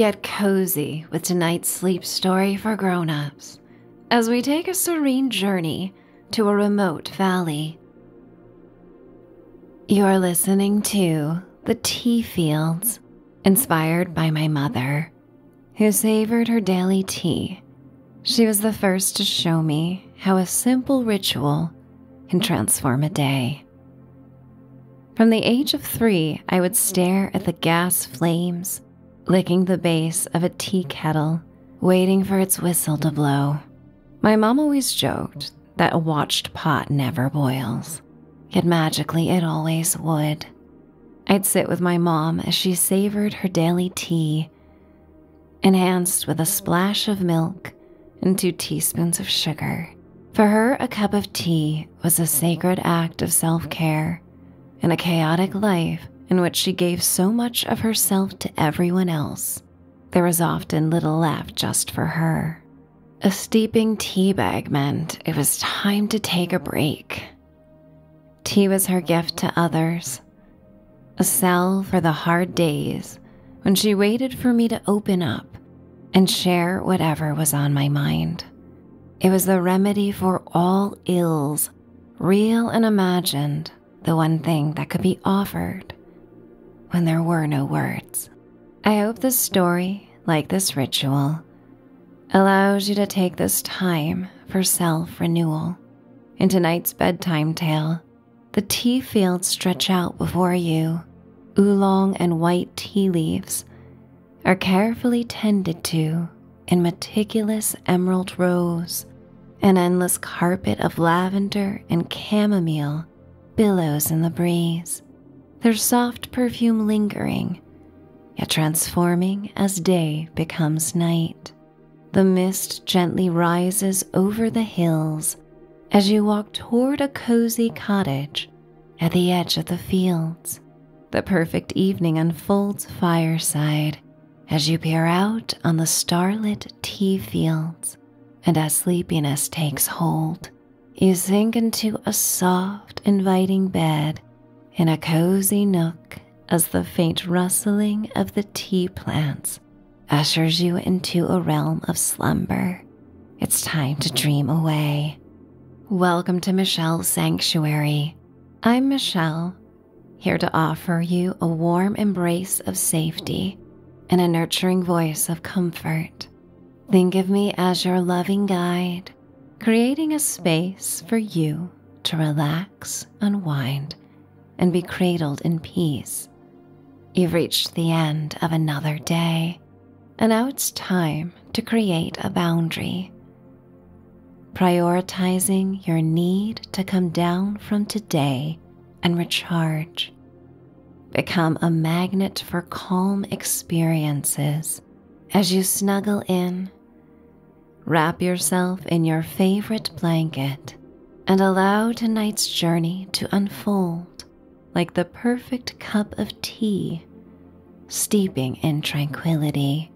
Get cozy with tonight's sleep story for grown-ups as we take a serene journey to a remote valley. You're listening to The Tea Fields, inspired by my mother, who savored her daily tea. She was the first to show me how a simple ritual can transform a day. From the age of 3, I would stare at the gas flames, licking the base of a tea kettle, waiting for its whistle to blow. My mom always joked that a watched pot never boils, yet magically it always would. I'd sit with my mom as she savored her daily tea, enhanced with a splash of milk and 2 teaspoons of sugar. For her, a cup of tea was a sacred act of self-care in a chaotic life in which she gave so much of herself to everyone else. There was often little left just for her. A steeping tea bag meant it was time to take a break. Tea was her gift to others, a salve for the hard days when she waited for me to open up and share whatever was on my mind. It was the remedy for all ills, real and imagined, the one thing that could be offered when there were no words. I hope this story, like this ritual, allows you to take this time for self-renewal. In tonight's bedtime tale, the tea fields stretch out before you. Oolong and white tea leaves are carefully tended to in meticulous emerald rows. An endless carpet of lavender and chamomile billows in the breeze, their soft perfume lingering, yet transforming as day becomes night. The mist gently rises over the hills as you walk toward a cozy cottage at the edge of the fields. The perfect evening unfolds fireside as you peer out on the starlit tea fields, and as sleepiness takes hold, you sink into a soft, inviting bed in a cozy nook as the faint rustling of the tea plants ushers you into a realm of slumber. It's time to dream away. Welcome to Michelle's Sanctuary. I'm Michelle, here to offer you a warm embrace of safety and a nurturing voice of comfort. Think of me as your loving guide, creating a space for you to relax, unwind, and be cradled in peace. You've reached the end of another day, and now it's time to create a boundary. Prioritizing your need to come down from today and recharge. Become a magnet for calm experiences as you snuggle in. Wrap yourself in your favorite blanket and allow tonight's journey to unfold like the perfect cup of tea, steeping in tranquility.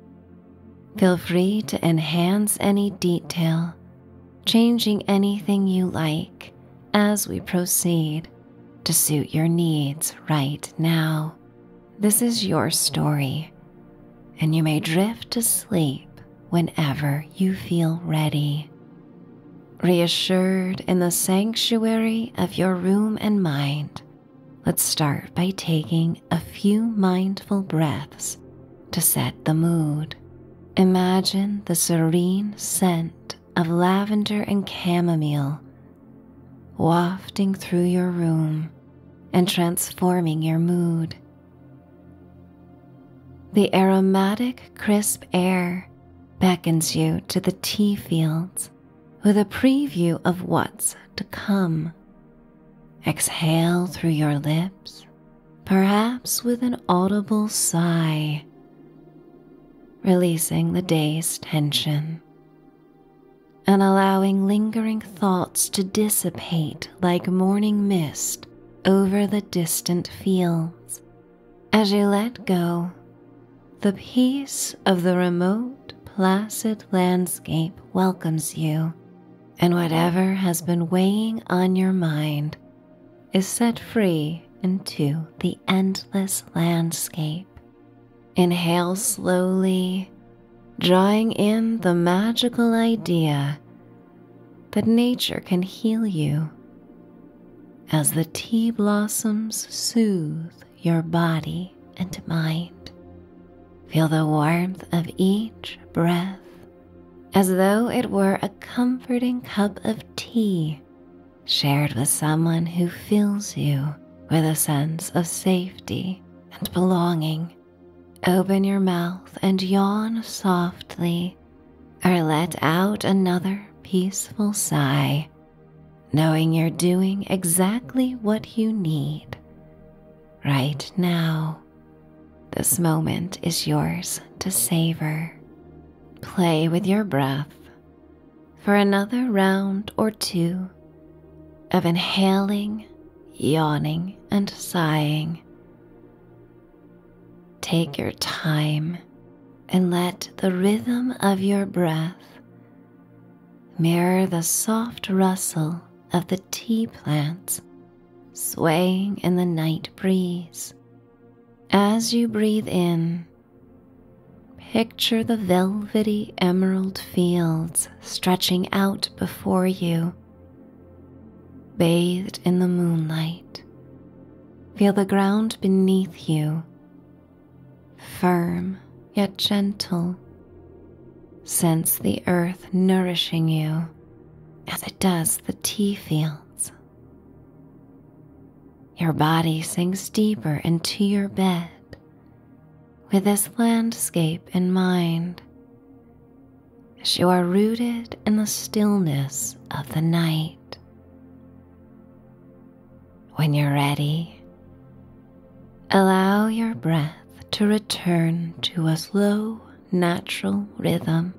Feel free to enhance any detail, changing anything you like as we proceed to suit your needs right now. This is your story, and you may drift to sleep whenever you feel ready. Reassured in the sanctuary of your room and mind, let's start by taking a few mindful breaths to set the mood. Imagine the serene scent of lavender and chamomile wafting through your room and transforming your mood. The aromatic, crisp air beckons you to the tea fields with a preview of what's to come. Exhale through your lips, perhaps with an audible sigh, releasing the day's tension and allowing lingering thoughts to dissipate like morning mist over the distant fields. As you let go, the peace of the remote, placid landscape welcomes you, and whatever has been weighing on your mind is set free into the endless landscape. Inhale slowly, drawing in the magical idea that nature can heal you as the tea blossoms soothe your body and mind. Feel the warmth of each breath as though it were a comforting cup of tea shared with someone who fills you with a sense of safety and belonging. Open your mouth and yawn softly, or let out another peaceful sigh, knowing you're doing exactly what you need right now. This moment is yours to savor. Play with your breath for another round or two of inhaling, yawning, and sighing. Take your time and let the rhythm of your breath mirror the soft rustle of the tea plants swaying in the night breeze. As you breathe in, picture the velvety emerald fields stretching out before you, bathed in the moonlight. Feel the ground beneath you, firm yet gentle. Sense the earth nourishing you as it does the tea fields. Your body sinks deeper into your bed with this landscape in mind as you are rooted in the stillness of the night. When you're ready, allow your breath to return to a slow, natural rhythm.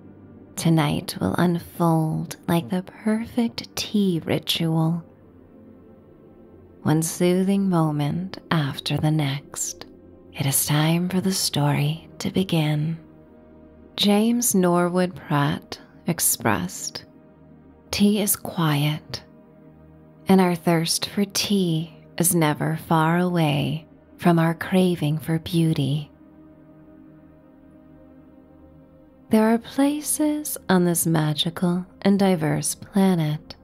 Tonight will unfold like the perfect tea ritual, one soothing moment after the next. It is time for the story to begin. James Norwood Pratt expressed, "Tea is quiet, and our thirst for tea is never far away from our craving for beauty." There are places on this magical and diverse planet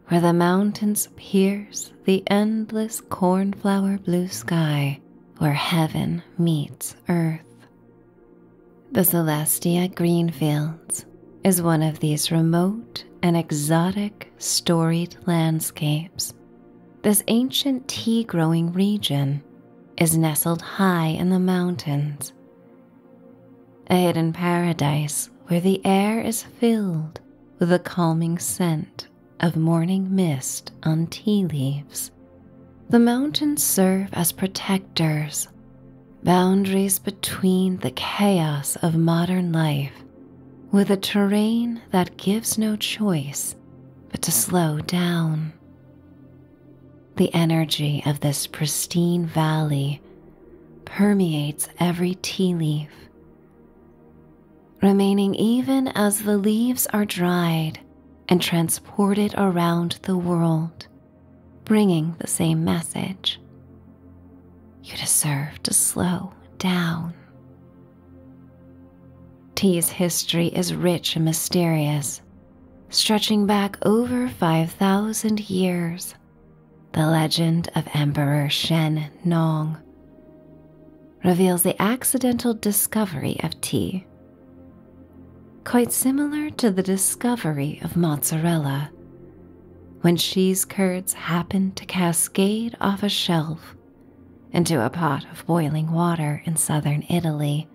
where the mountains pierce the endless cornflower blue sky, where heaven meets earth. The Celestia Green Fields is one of these remote and exotic storied landscapes. This ancient tea-growing region is nestled high in the mountains, a hidden paradise where the air is filled with the calming scent of morning mist on tea leaves. The mountains serve as protectors, boundaries between the chaos of modern life, with a terrain that gives no choice but to slow down. The energy of this pristine valley permeates every tea leaf, remaining even as the leaves are dried and transported around the world, bringing the same message. You deserve to slow down. Tea's history is rich and mysterious, stretching back over 5,000 years. The legend of Emperor Shen Nong reveals the accidental discovery of tea, quite similar to the discovery of mozzarella, when cheese curds happened to cascade off a shelf into a pot of boiling water in southern Italy.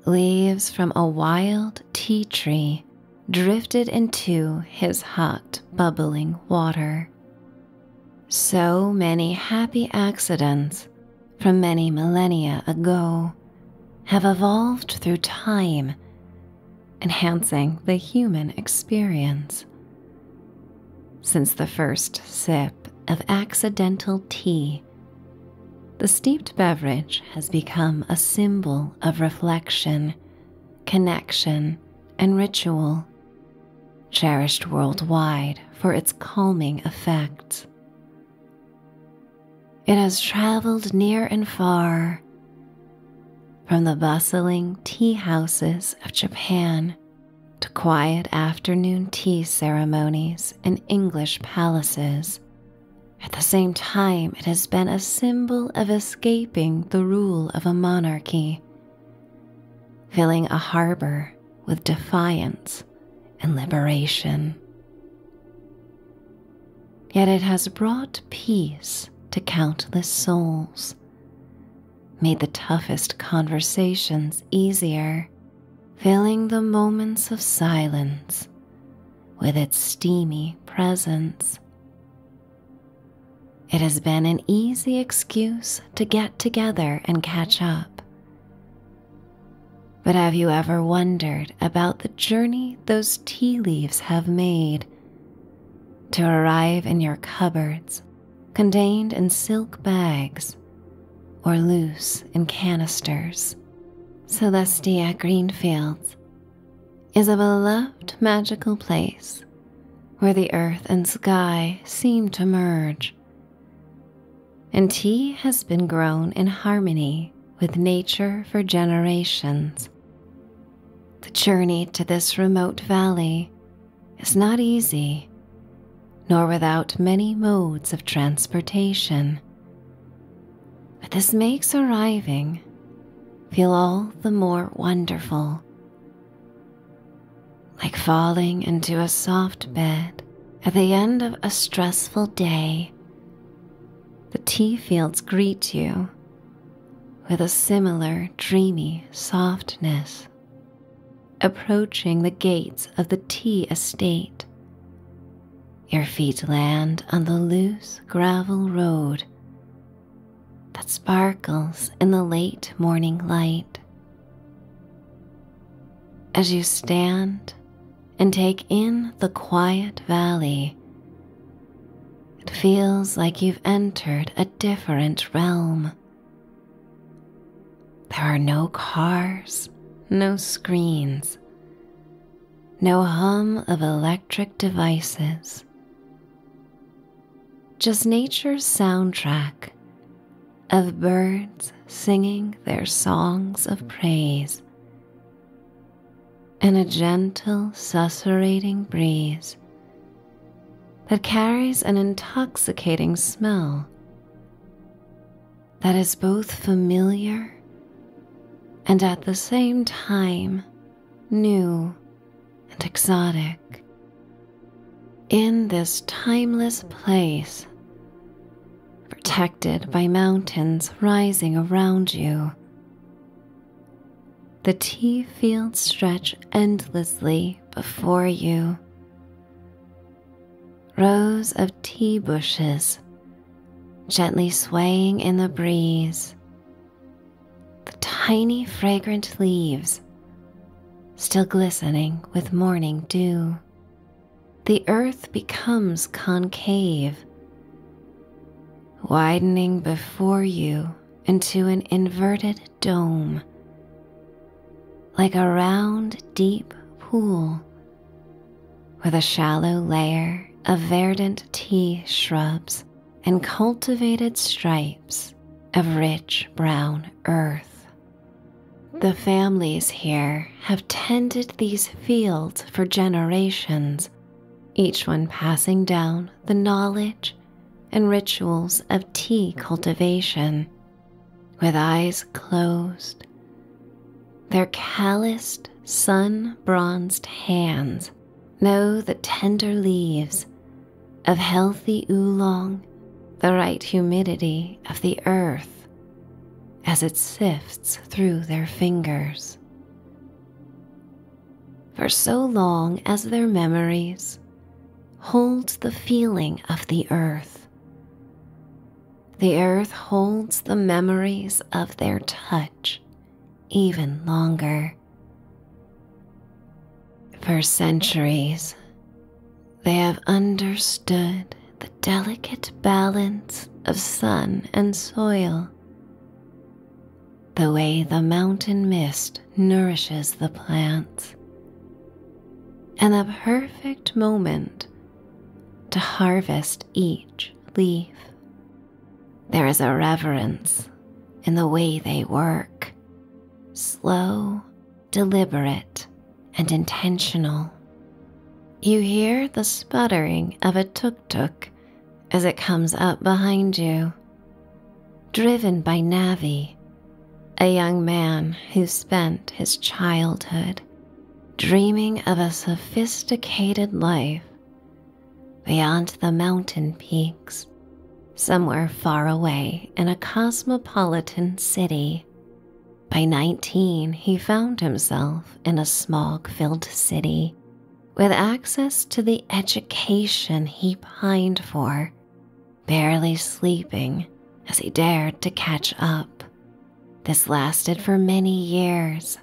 Leaves from a wild tea tree drifted into his hot, bubbling water. So many happy accidents from many millennia ago have evolved through time, enhancing the human experience. Since the first sip of accidental tea, the steeped beverage has become a symbol of reflection, connection, and ritual, cherished worldwide for its calming effects. It has traveled near and far, From the bustling tea houses of Japan to quiet afternoon tea ceremonies in English palaces, at the same time it has been a symbol of escaping the rule of a monarchy, filling a harbor with defiance and liberation. Yet it has brought peace to countless souls, made the toughest conversations easier, filling the moments of silence with its steamy presence. It has been an easy excuse to get together and catch up. But have you ever wondered about the journey those tea leaves have made to arrive in your cupboards, contained in silk bags or loose in canisters? Celestia Green Fields is a beloved magical place where the earth and sky seem to merge, and tea has been grown in harmony with nature for generations. The journey to this remote valley is not easy, nor without many modes of transportation, but this makes arriving feel all the more wonderful, like falling into a soft bed at the end of a stressful day. The tea fields greet you with a similar dreamy softness. Approaching the gates of the tea estate, your feet land on the loose gravel road that sparkles in the late morning light. As you stand and take in the quiet valley, it feels like you've entered a different realm. There are no cars, no screens, no hum of electric devices, just nature's soundtrack of birds singing their songs of praise and a gentle susurrating breeze that carries an intoxicating smell that is both familiar and at the same time new and exotic. In this timeless place, protected by mountains rising around you, the tea fields stretch endlessly before you. Rows of tea bushes gently swaying in the breeze, the tiny fragrant leaves still glistening with morning dew. The earth becomes concave, widening before you into an inverted dome, like a round, deep pool with a shallow layer of verdant tea shrubs and cultivated stripes of rich brown earth. The families here have tended these fields for generations, each one passing down the knowledge and rituals of tea cultivation. With eyes closed, their calloused, sun-bronzed hands know the tender leaves of healthy oolong, the right humidity of the earth as it sifts through their fingers. For so long as their memories hold the feeling of the earth holds the memories of their touch even longer. For centuries, they have understood the delicate balance of sun and soil, the way the mountain mist nourishes the plants, and the perfect moment to harvest each leaf. There is a reverence in the way they work, slow, deliberate, and intentional. You hear the sputtering of a tuk-tuk as it comes up behind you, driven by Navi, a young man who spent his childhood dreaming of a sophisticated life beyond the mountain peaks, somewhere far away in a cosmopolitan city. By 19, he found himself in a smog-filled city with access to the education he pined for, barely sleeping as he dared to catch up. This lasted for many years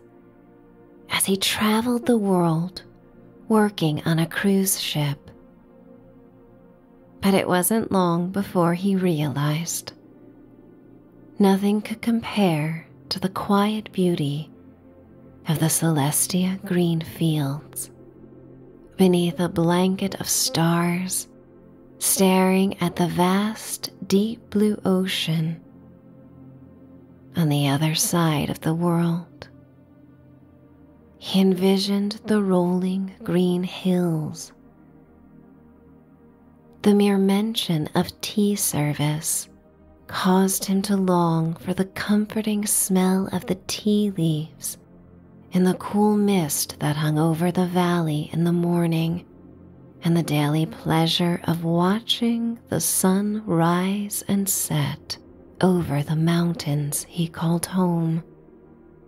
as he traveled the world working on a cruise ship. But it wasn't long before he realized nothing could compare to the quiet beauty of the Celestia Green Fields, beneath a blanket of stars, staring at the vast, deep blue ocean on the other side of the world. He envisioned the rolling green hills. The mere mention of tea service caused him to long for the comforting smell of the tea leaves in the cool mist that hung over the valley in the morning, and the daily pleasure of watching the sun rise and set over the mountains he called home.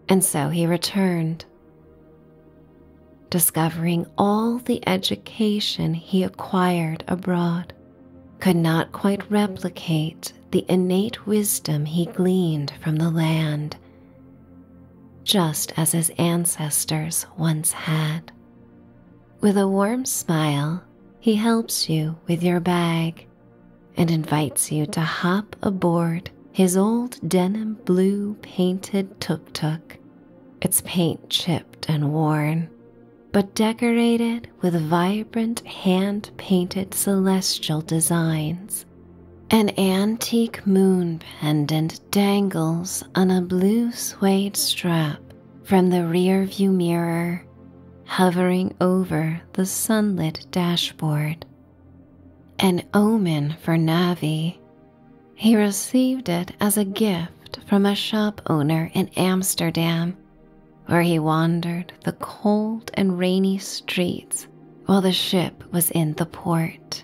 And so he returned, discovering all the education he acquired abroad could not quite replicate the innate wisdom he gleaned from the land, just as his ancestors once had. With a warm smile, he helps you with your bag and invites you to hop aboard his old denim blue painted tuk-tuk, its paint chipped and worn, but decorated with vibrant hand-painted celestial designs. An antique moon pendant dangles on a blue suede strap from the rear-view mirror, hovering over the sunlit dashboard. An omen for Navi. He received it as a gift from a shop owner in Amsterdam, where he wandered the cold and rainy streets while the ship was in the port.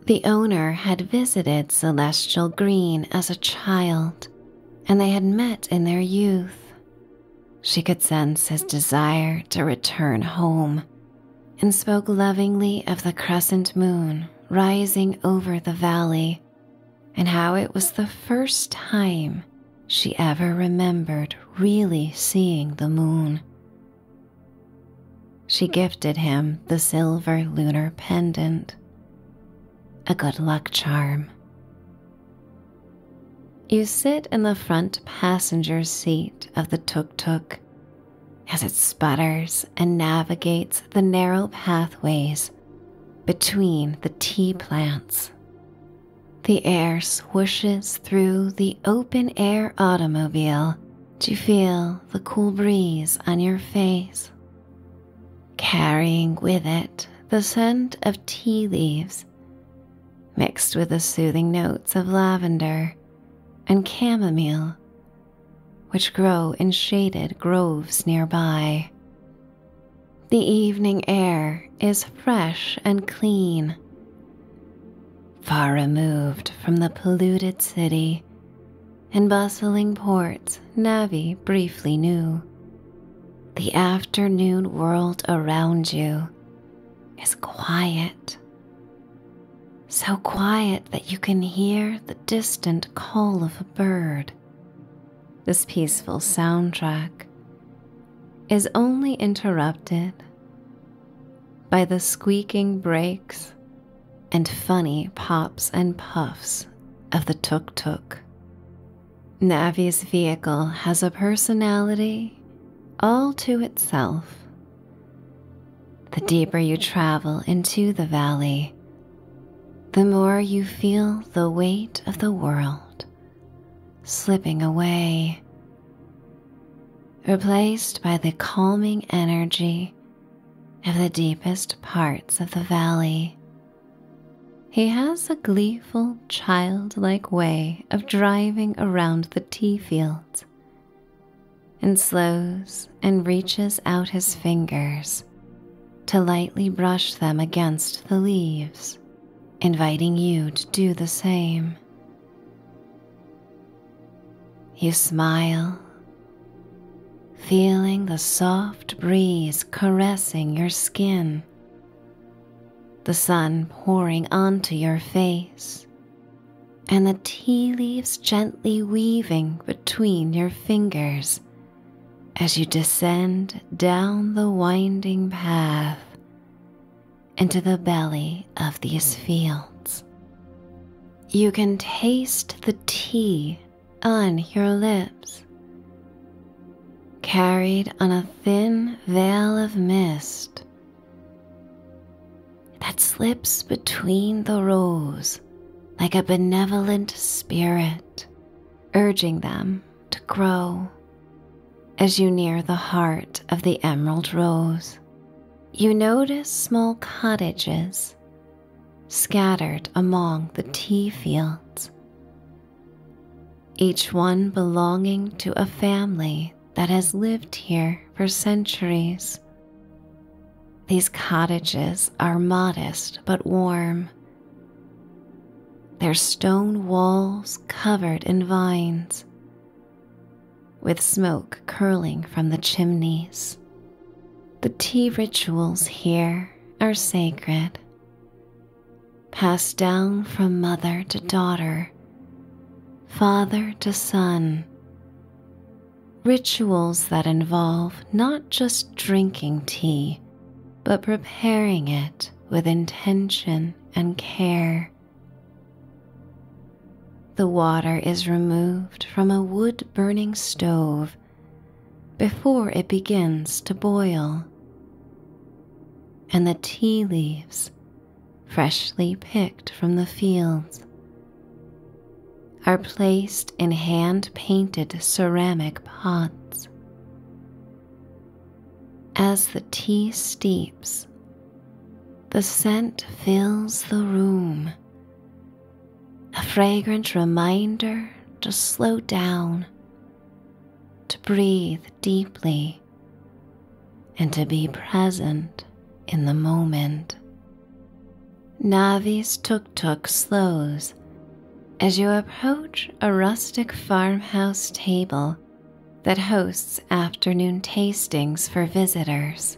The owner had visited Celestial Green as a child, and they had met in their youth. She could sense his desire to return home, and spoke lovingly of the crescent moon rising over the valley, and how it was the first time she ever remembered really seeing the moon. She gifted him the silver lunar pendant, a good luck charm. You sit in the front passenger seat of the tuk-tuk as it sputters and navigates the narrow pathways between the tea plants. The air swooshes through the open-air automobile to feel the cool breeze on your face, carrying with it the scent of tea leaves mixed with the soothing notes of lavender and chamomile, which grow in shaded groves nearby. The evening air is fresh and clean, far removed from the polluted city and bustling ports Navi briefly knew. The afternoon world around you is quiet, so quiet that you can hear the distant call of a bird. This peaceful soundtrack is only interrupted by the squeaking brakes and funny pops and puffs of the tuk-tuk. Navi's vehicle has a personality all to itself. The deeper you travel into the valley, the more you feel the weight of the world slipping away. replaced by the calming energy of the deepest parts of the valley. He has a gleeful, childlike way of driving around the tea fields and slows and reaches out his fingers to lightly brush them against the leaves, inviting you to do the same. You smile, feeling the soft breeze caressing your skin, the sun pouring onto your face, and the tea leaves gently weaving between your fingers as you descend down the winding path into the belly of these fields. You can taste the tea on your lips, carried on a thin veil of mist that slips between the rows like a benevolent spirit, urging them to grow. As you near the heart of the emerald rose, you notice small cottages scattered among the tea fields, each one belonging to a family that has lived here for centuries. These cottages are modest but warm, their stone walls covered in vines, with smoke curling from the chimneys. The tea rituals here are sacred, passed down from mother to daughter, father to son. Rituals that involve not just drinking tea, but preparing it with intention and care. The water is removed from a wood-burning stove before it begins to boil, and the tea leaves, freshly picked from the fields, are placed in hand-painted ceramic pots. As the tea steeps, the scent fills the room, a fragrant reminder to slow down, to breathe deeply, and to be present in the moment. Navi's tuk-tuk slows as you approach a rustic farmhouse table that hosts afternoon tastings for visitors.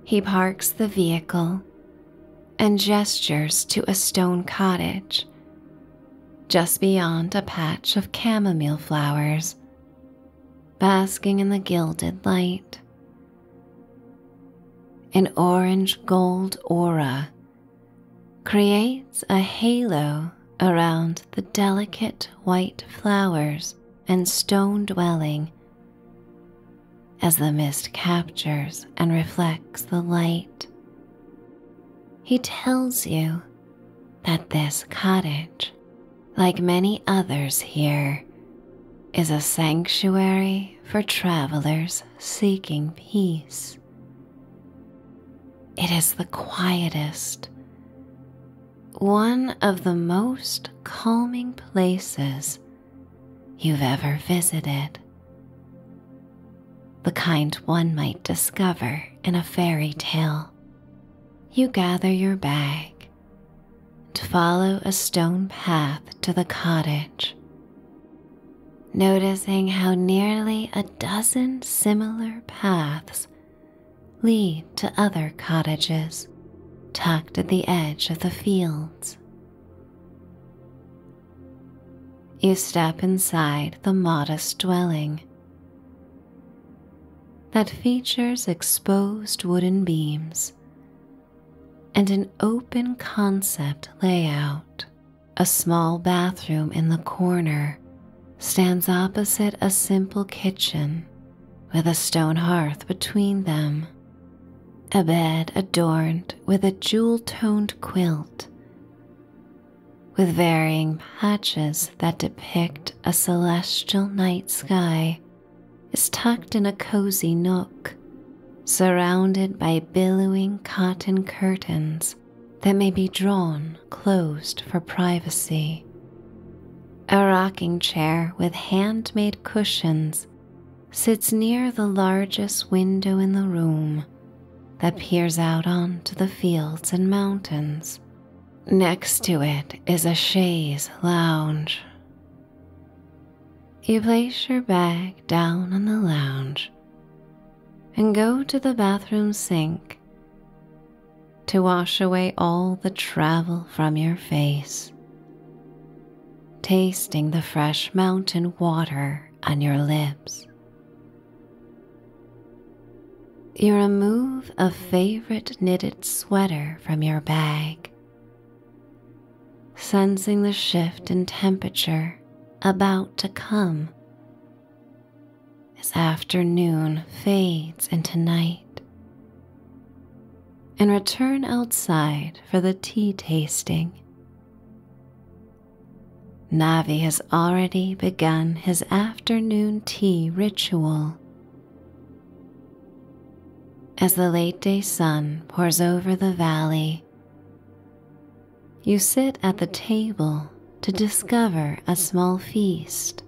He parks the vehicle and gestures to a stone cottage just beyond a patch of chamomile flowers, basking in the gilded light. An orange-gold aura creates a halo around the delicate white flowers and stone dwelling as the mist captures and reflects the light. He tells you that this cottage, like many others here, is a sanctuary for travelers seeking peace. It is the quietest, one of the most calming places you've ever visited, the kind one might discover in a fairy tale. You gather your bag to follow a stone path to the cottage, noticing how nearly a dozen similar paths lead to other cottages tucked at the edge of the fields. You step inside the modest dwelling that features exposed wooden beams and an open concept layout. A small bathroom in the corner stands opposite a simple kitchen with a stone hearth between them. A bed adorned with a jewel-toned quilt with varying patches that depict a celestial night sky is tucked in a cozy nook, surrounded by billowing cotton curtains that may be drawn closed for privacy. A rocking chair with handmade cushions sits near the largest window in the room that peers out onto the fields and mountains. Next to it is a chaise lounge. You place your bag down on the lounge and go to the bathroom sink to wash away all the travel from your face, tasting the fresh mountain water on your lips. You remove a favorite knitted sweater from your bag, sensing the shift in temperature about to come as afternoon fades into night, and return outside for the tea tasting. Navi has already begun his afternoon tea ritual. As the late day sun pours over the valley, you sit at the table to discover a small feast.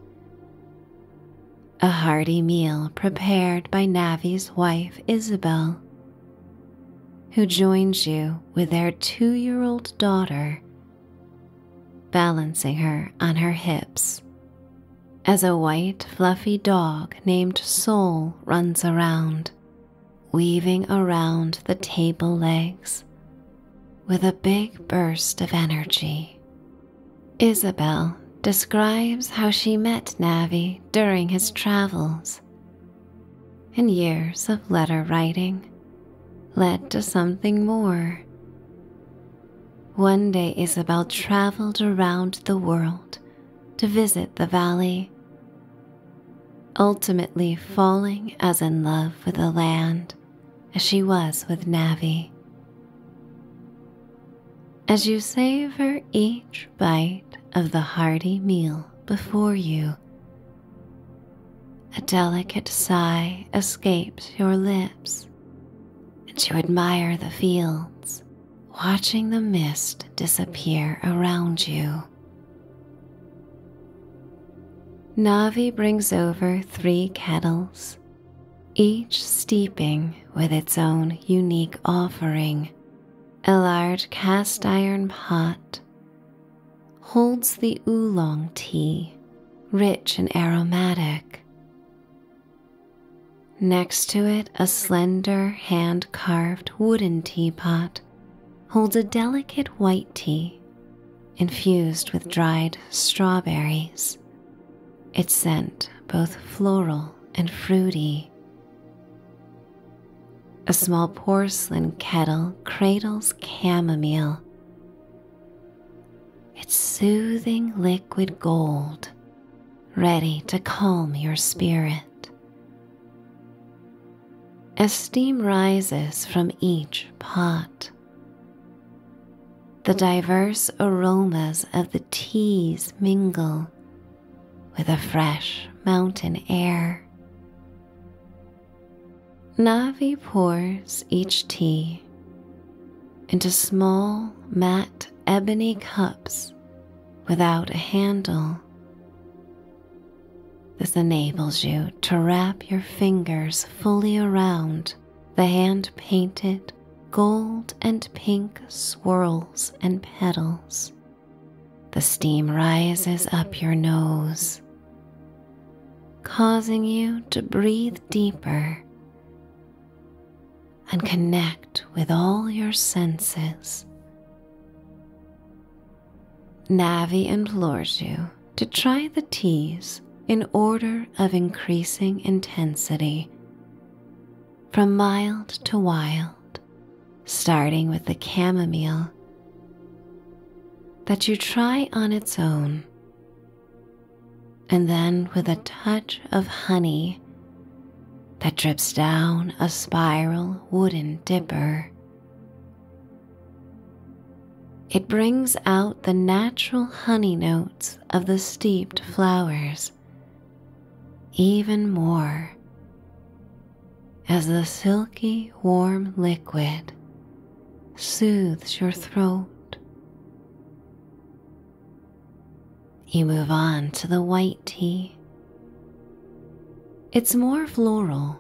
A hearty meal prepared by Navi's wife Isabel, who joins you with their 2-year-old daughter, balancing her on her hips as a white fluffy dog named Soul runs around, weaving around the table legs with a big burst of energy. Isabel describes how she met Navi during his travels, and years of letter writing led to something more. One day Isabel traveled around the world to visit the valley, ultimately falling as in love with the land as she was with Navi. As you savor each bite of the hearty meal before you, a delicate sigh escapes your lips, and you admire the fields, watching the mist disappear around you. Navi brings over 3 kettles, each steeping with its own unique offering. A large cast iron pot holds the oolong tea, rich and aromatic. Next to it, a slender hand-carved wooden teapot holds a delicate white tea infused with dried strawberries, its scent both floral and fruity. A small porcelain kettle cradles chamomile, its soothing liquid gold, ready to calm your spirit. As steam rises from each pot, the diverse aromas of the teas mingle with a fresh mountain air. Navi pours each tea into small, matte ebony cups without a handle. This enables you to wrap your fingers fully around the hand-painted gold and pink swirls and petals. The steam rises up your nose, causing you to breathe deeper and connect with all your senses. Navi implores you to try the teas in order of increasing intensity, from mild to wild, starting with the chamomile that you try on its own, and then with a touch of honey that drips down a spiral wooden dipper. It brings out the natural honey notes of the steeped flowers even more as the silky, warm liquid soothes your throat. You move on to the white tea. It's more floral,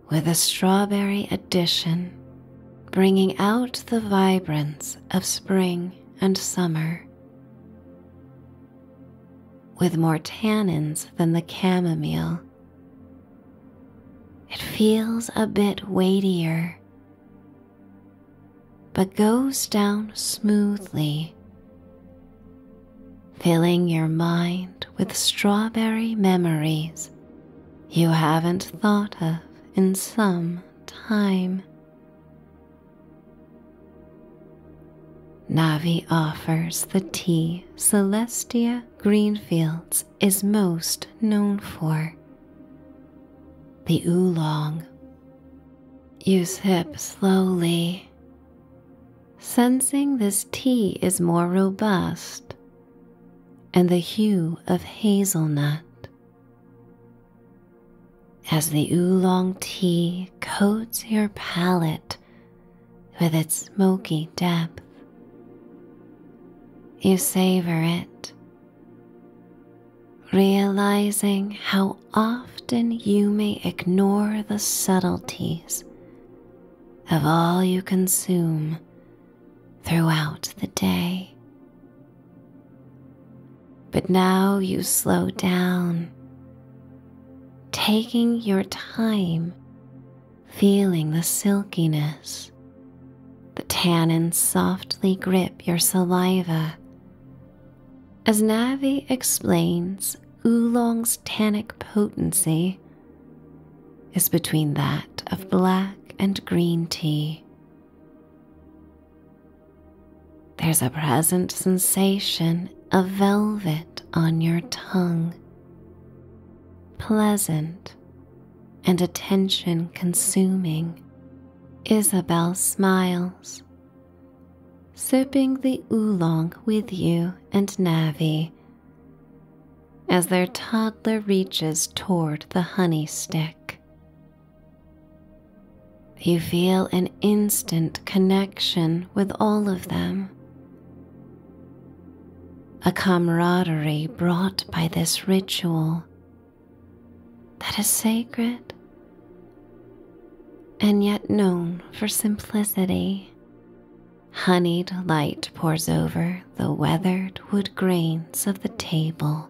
with a strawberry addition, bringing out the vibrance of spring and summer. With more tannins than the chamomile, it feels a bit weightier, but goes down smoothly, filling your mind with strawberry memories you haven't thought of in some time. Navi offers the tea Celestia Green Fields is most known for, the oolong. You sip slowly, sensing this tea is more robust and the hue of hazelnut. As the oolong tea coats your palate with its smoky depth, you savor it, realizing how often you may ignore the subtleties of all you consume throughout the day. But now you slow down, taking your time, feeling the silkiness. The tannins softly grip your saliva. As Navi explains, oolong's tannic potency is between that of black and green tea. There's a present sensation of velvet on your tongue, pleasant and attention-consuming. Isabel smiles, sipping the oolong with you and Navi as their toddler reaches toward the honey stick. You feel an instant connection with all of them, a camaraderie brought by this ritual that is sacred and yet known for simplicity. Honeyed light pours over the weathered wood grains of the table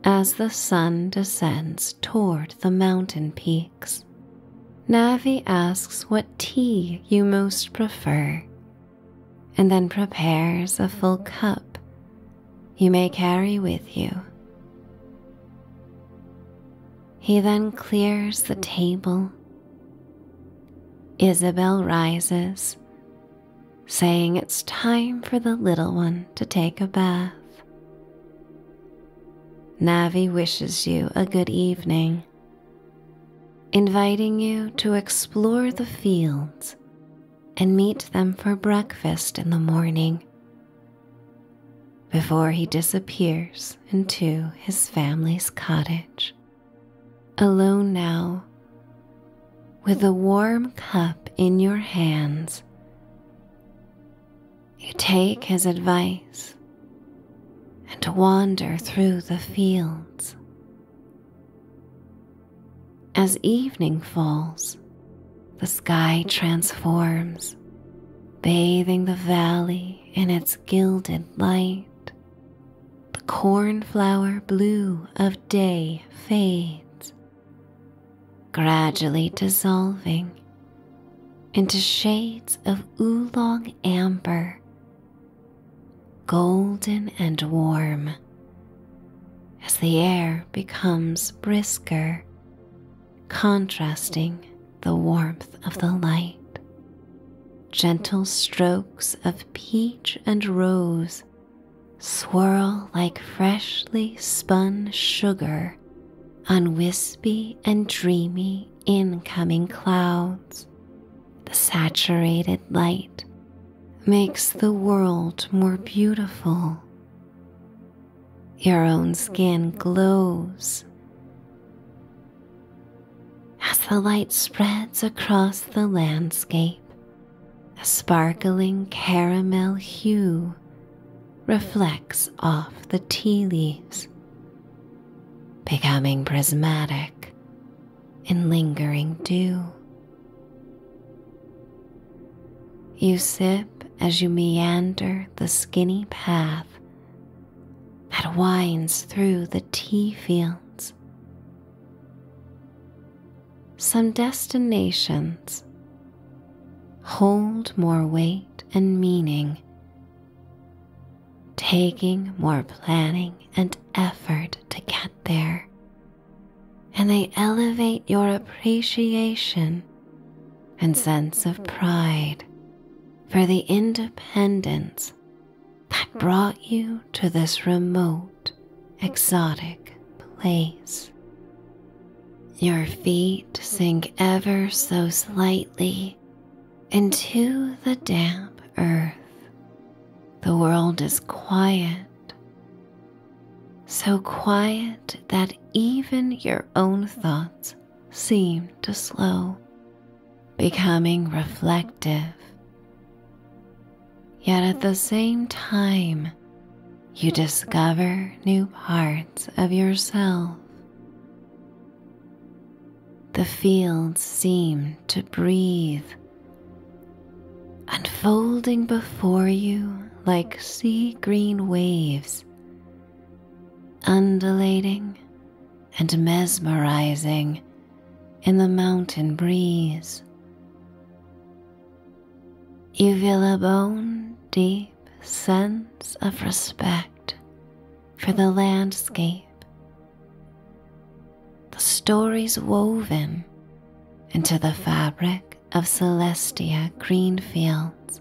as the sun descends toward the mountain peaks. Navi asks what tea you most prefer, and then prepares a full cup you may carry with you. He then clears the table. Isabel rises, saying it's time for the little one to take a bath. Navi wishes you a good evening, inviting you to explore the fields and meet them for breakfast in the morning before he disappears into his family's cottage. Alone now, with the warm cup in your hands, you take his advice and wander through the fields. As evening falls, the sky transforms, bathing the valley in its gilded light. The cornflower blue of day fades, gradually dissolving into shades of oolong amber, golden and warm, as the air becomes brisker, contrasting the warmth of the light. Gentle strokes of peach and rose swirl like freshly spun sugar on wispy and dreamy incoming clouds. The saturated light makes the world more beautiful. Your own skin glows as the light spreads across the landscape, a sparkling caramel hue reflects off the tea leaves, becoming prismatic in lingering dew. You sip as you meander the skinny path that winds through the tea fields. Some destinations hold more weight and meaning, taking more planning and effort to get there, and they elevate your appreciation and sense of pride for the independence that brought you to this remote, exotic place. Your feet sink ever so slightly into the damp earth. The world is quiet, so quiet that even your own thoughts seem to slow, becoming reflective. Yet at the same time, you discover new parts of yourself. The fields seem to breathe, unfolding before you like sea green waves, undulating and mesmerizing in the mountain breeze. You feel a bone deep sense of respect for the landscape, the stories woven into the fabric of Celestia Green Fields.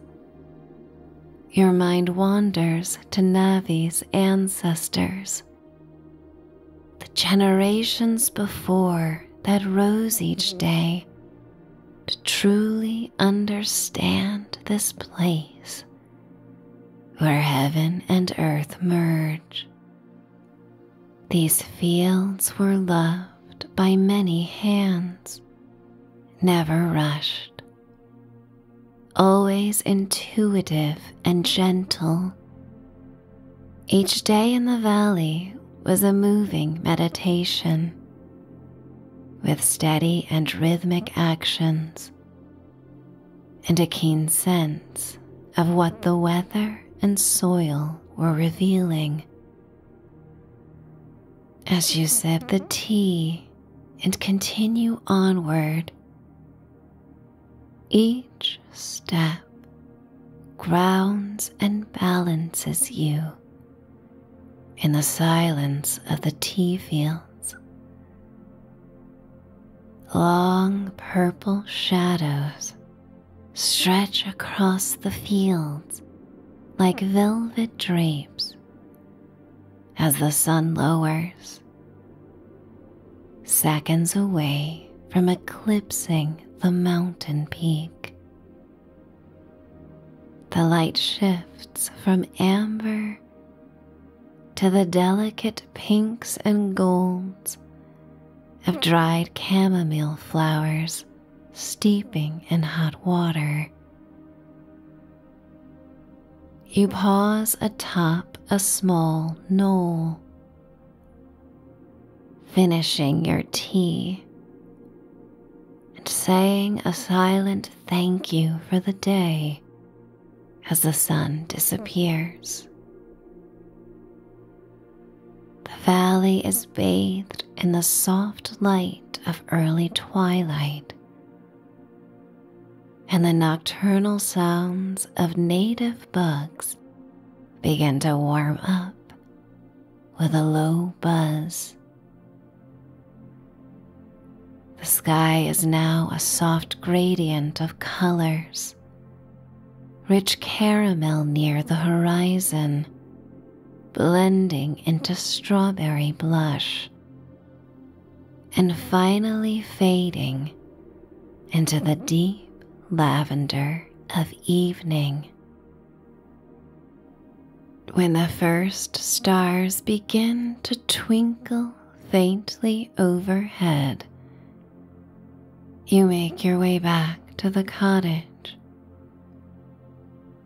Your mind wanders to Navi's ancestors, the generations before that rose each day to truly understand this place where heaven and earth merge. These fields were loved by many hands, never rushed, always intuitive and gentle. Each day in the valley was a moving meditation, with steady and rhythmic actions, and a keen sense of what the weather and soil were revealing. As you sip the tea and continue onward, each step grounds and balances you in the silence of the tea fields. Long purple shadows stretch across the fields like velvet drapes as the sun lowers, seconds away from eclipsing the mountain peak. The light shifts from amber to the delicate pinks and golds of dried chamomile flowers steeping in hot water. You pause atop a small knoll, finishing your tea and saying a silent thank you for the day as the sun disappears. The valley is bathed in the soft light of early twilight, and the nocturnal sounds of native bugs begin to warm up with a low buzz. The sky is now a soft gradient of colors, rich caramel near the horizon, blending into strawberry blush, and finally fading into the deep lavender of evening. When the first stars begin to twinkle faintly overhead, You make your way back to the cottage.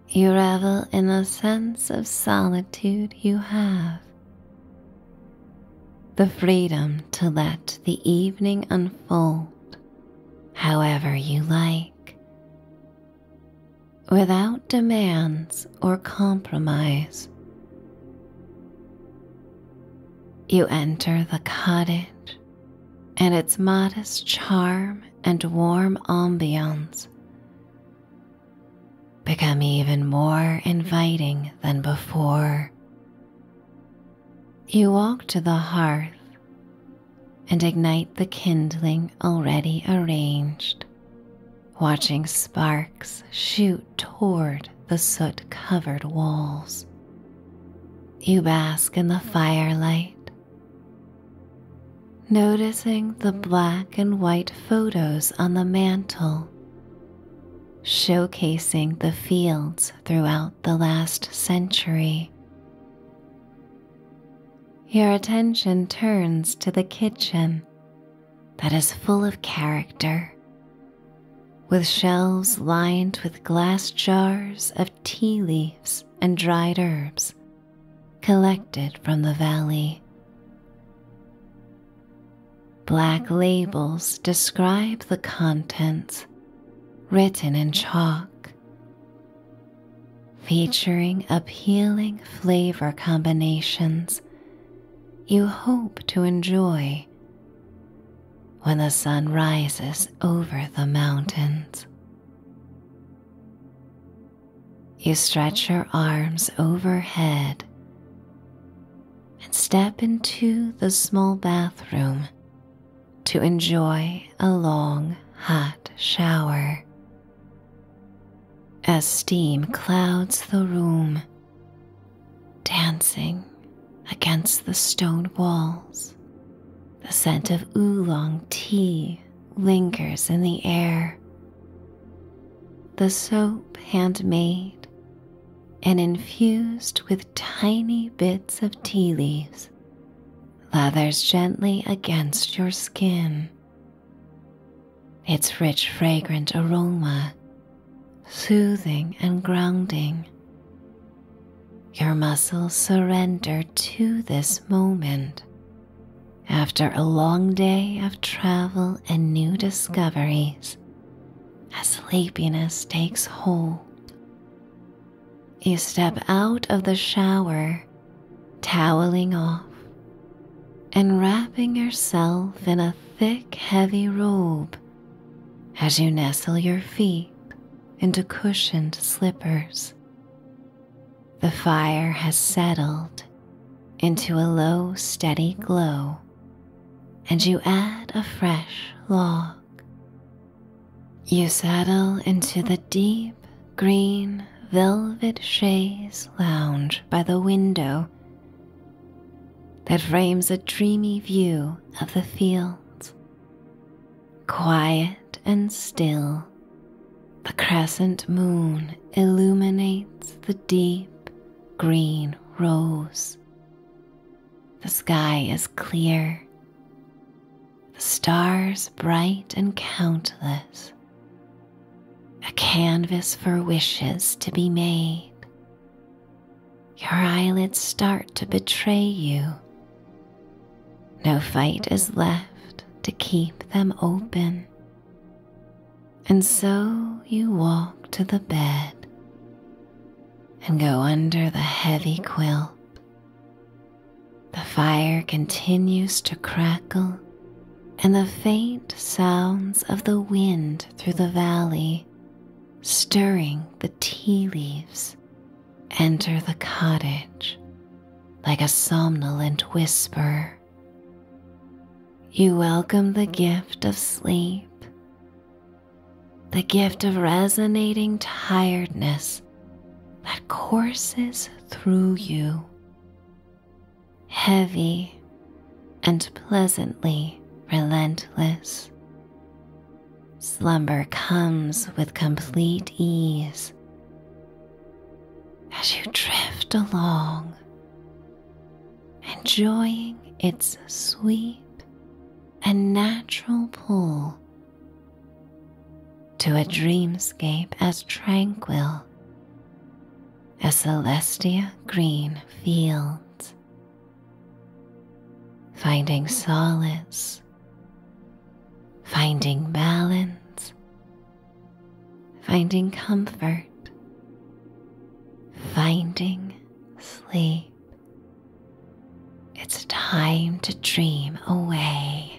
You revel in the sense of solitude you have, the freedom to let the evening unfold however you like, without demands or compromise. You enter the cottage, and its modest charm and warm ambiance become even more inviting than before. You walk to the hearth and ignite the kindling already arranged, watching sparks shoot toward the soot-covered walls. You bask in the firelight, noticing the black and white photos on the mantel, showcasing the fields throughout the last century. Your attention turns to the kitchen that is full of character, with shelves lined with glass jars of tea leaves and dried herbs collected from the valley. Black labels describe the contents, written in chalk, featuring appealing flavor combinations you hope to enjoy when the sun rises over the mountains. You stretch your arms overhead and step into the small bathroom to enjoy a long, hot shower. As steam clouds the room, dancing against the stone walls, the scent of oolong tea lingers in the air. The soap, handmade and infused with tiny bits of tea leaves, lathers gently against your skin. Its rich, fragrant aroma, soothing and grounding. Your muscles surrender to this moment after a long day of travel and new discoveries as sleepiness takes hold. You step out of the shower, toweling off and wrapping yourself in a thick, heavy robe as you nestle your feet into cushioned slippers. The fire has settled into a low, steady glow, and you add a fresh log. You settle into the deep, green, velvet chaise lounge by the window that frames a dreamy view of the fields. Quiet and still, the crescent moon illuminates the deep green rose. The sky is clear, the stars bright and countless, a canvas for wishes to be made. Your eyelids start to betray you. No fight is left to keep them open. And so you walk to the bed and go under the heavy quilt. The fire continues to crackle, and the faint sounds of the wind through the valley, stirring the tea leaves, enter the cottage like a somnolent whisper. You welcome the gift of sleep, the gift of resonating tiredness that courses through you, heavy and pleasantly relentless. Slumber comes with complete ease as you drift along, enjoying its sweet and natural pull to a dreamscape as tranquil as Celestia Green Fields, finding solace, finding balance, finding comfort, finding sleep. It's time to dream away.